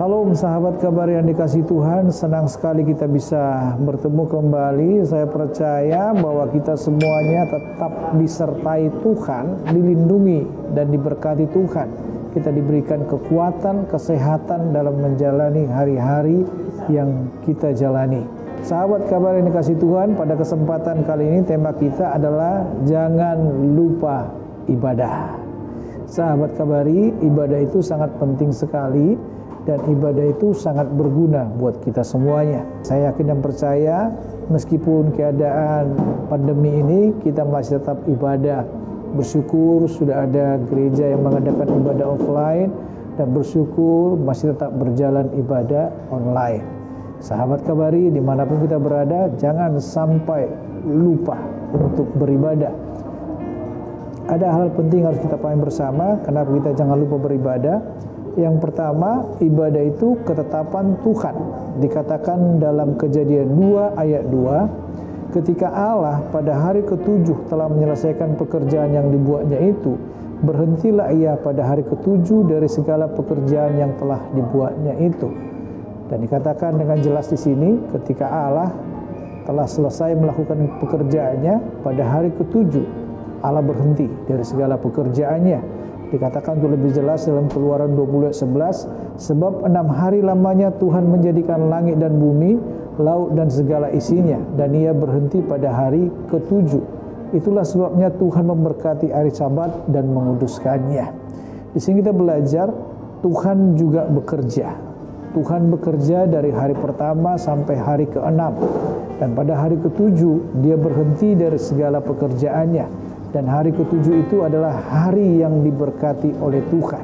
Shalom sahabat kabar yang dikasihi Tuhan, senang sekali kita bisa bertemu kembali. Saya percaya bahwa kita semuanya tetap disertai Tuhan, dilindungi dan diberkati Tuhan. Kita diberikan kekuatan, kesehatan dalam menjalani hari-hari yang kita jalani. Sahabat kabar yang dikasihi Tuhan, pada kesempatan kali ini tema kita adalah jangan lupa ibadah. Sahabat kabari, ibadah itu sangat penting sekali. Dan ibadah itu sangat berguna buat kita semuanya. Saya yakin dan percaya meskipun keadaan pandemi ini kita masih tetap ibadah. Bersyukur sudah ada gereja yang mengadakan ibadah offline dan bersyukur masih tetap berjalan ibadah online. Sahabat kabari, dimanapun kita berada, jangan sampai lupa untuk beribadah. Ada hal penting harus kita pahami bersama. Kenapa kita jangan lupa beribadah? Yang pertama, ibadah itu ketetapan Tuhan. Dikatakan dalam Kejadian 2 ayat 2, ketika Allah pada hari ketujuh telah menyelesaikan pekerjaan yang dibuatnya itu, berhentilah ia pada hari ketujuh dari segala pekerjaan yang telah dibuatnya itu. Dan dikatakan dengan jelas di sini, ketika Allah telah selesai melakukan pekerjaannya pada hari ketujuh, Allah berhenti dari segala pekerjaannya. Dikatakan itu lebih jelas dalam Keluaran 20 ayat 11, sebab 6 hari lamanya Tuhan menjadikan langit dan bumi, laut dan segala isinya, dan ia berhenti pada hari ketujuh. Itulah sebabnya Tuhan memberkati hari Sabat dan menguduskannya. Di sini kita belajar Tuhan juga bekerja. Tuhan bekerja dari hari pertama sampai hari ke-6, dan pada hari ketujuh dia berhenti dari segala pekerjaannya. Dan hari ketujuh itu adalah hari yang diberkati oleh Tuhan.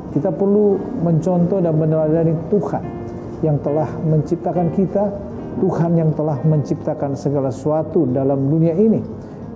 Kita perlu mencontoh dan meneladani Tuhan yang telah menciptakan kita, Tuhan yang telah menciptakan segala sesuatu dalam dunia ini.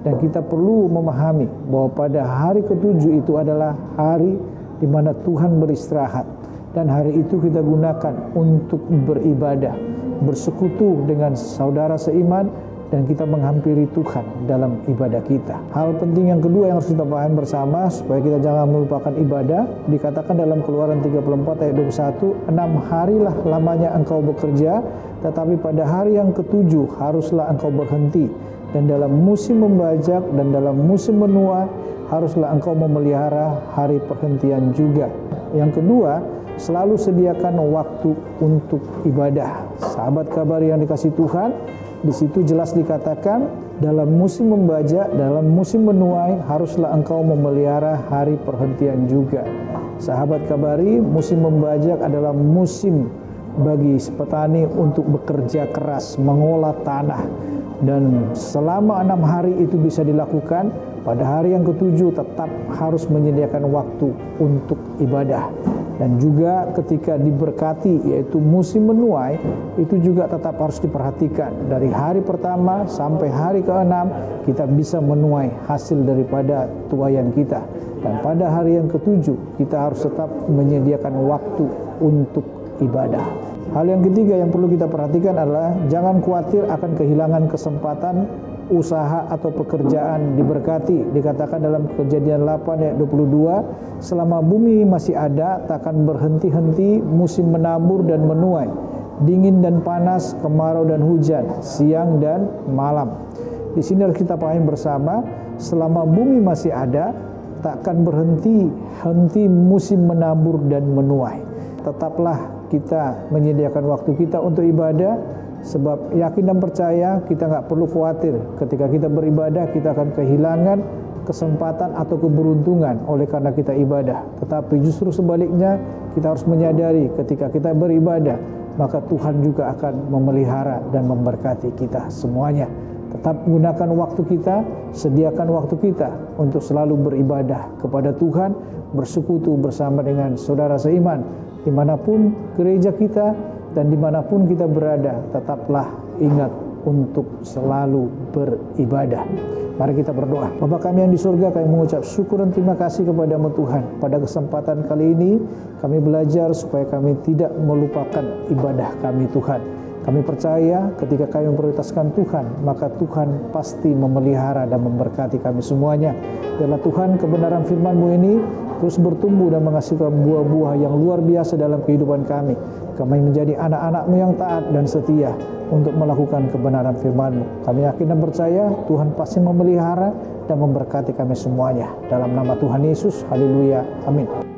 Dan kita perlu memahami bahwa pada hari ketujuh itu adalah hari di mana Tuhan beristirahat. Dan hari itu kita gunakan untuk beribadah, bersekutu dengan saudara seiman, dan kita menghampiri Tuhan dalam ibadah kita. Hal penting yang kedua yang harus kita pahami bersama supaya kita jangan melupakan ibadah, dikatakan dalam Keluaran 34 ayat 21, 6 harilah lamanya engkau bekerja, tetapi pada hari yang ketujuh haruslah engkau berhenti, dan dalam musim membajak dan dalam musim menuai haruslah engkau memelihara hari perhentian juga. Yang kedua, selalu sediakan waktu untuk ibadah. Sahabat kabar yang dikasihi Tuhan, di situ jelas dikatakan dalam musim membajak, dalam musim menuai haruslah engkau memelihara hari perhentian juga. Sahabat kabari, musim membajak adalah musim bagi petani untuk bekerja keras, mengolah tanah. Dan selama 6 hari itu bisa dilakukan, pada hari yang ketujuh tetap harus menyediakan waktu untuk ibadah. Dan juga ketika diberkati, yaitu musim menuai, itu juga tetap harus diperhatikan. Dari hari pertama sampai hari ke-6, kita bisa menuai hasil daripada tuaian kita. Dan pada hari yang ketujuh, kita harus tetap menyediakan waktu untuk ibadah. Hal yang ketiga yang perlu kita perhatikan adalah jangan khawatir akan kehilangan kesempatan usaha atau pekerjaan diberkati. Dikatakan dalam Kejadian 8 ayat 22, selama bumi masih ada, takkan berhenti-henti musim menabur dan menuai, dingin dan panas, kemarau dan hujan, siang dan malam. Di sini harus kita pahami bersama, selama bumi masih ada, takkan berhenti musim menabur dan menuai. Tetaplah kita menyediakan waktu kita untuk ibadah, sebab yakin dan percaya kita nggak perlu khawatir ketika kita beribadah kita akan kehilangan kesempatan atau keberuntungan oleh karena kita ibadah. Tetapi justru sebaliknya, kita harus menyadari ketika kita beribadah, maka Tuhan juga akan memelihara dan memberkati kita semuanya. Tetap gunakan waktu kita, sediakan waktu kita untuk selalu beribadah kepada Tuhan, bersekutu bersama dengan saudara seiman. Dimanapun gereja kita dan dimanapun kita berada, tetaplah ingat untuk selalu beribadah. Mari kita berdoa. Bapa kami yang di surga, kami mengucap syukur dan terima kasih kepada-Mu Tuhan. Pada kesempatan kali ini, kami belajar supaya kami tidak melupakan ibadah kami Tuhan. Kami percaya ketika kami memprioritaskan Tuhan, maka Tuhan pasti memelihara dan memberkati kami semuanya. Biarlah Tuhan kebenaran firman-Mu ini terus bertumbuh dan menghasilkan buah-buah yang luar biasa dalam kehidupan kami. Kami menjadi anak-anak-Mu yang taat dan setia untuk melakukan kebenaran firman-Mu. Kami yakin dan percaya Tuhan pasti memelihara dan memberkati kami semuanya. Dalam nama Tuhan Yesus, haleluya, amin.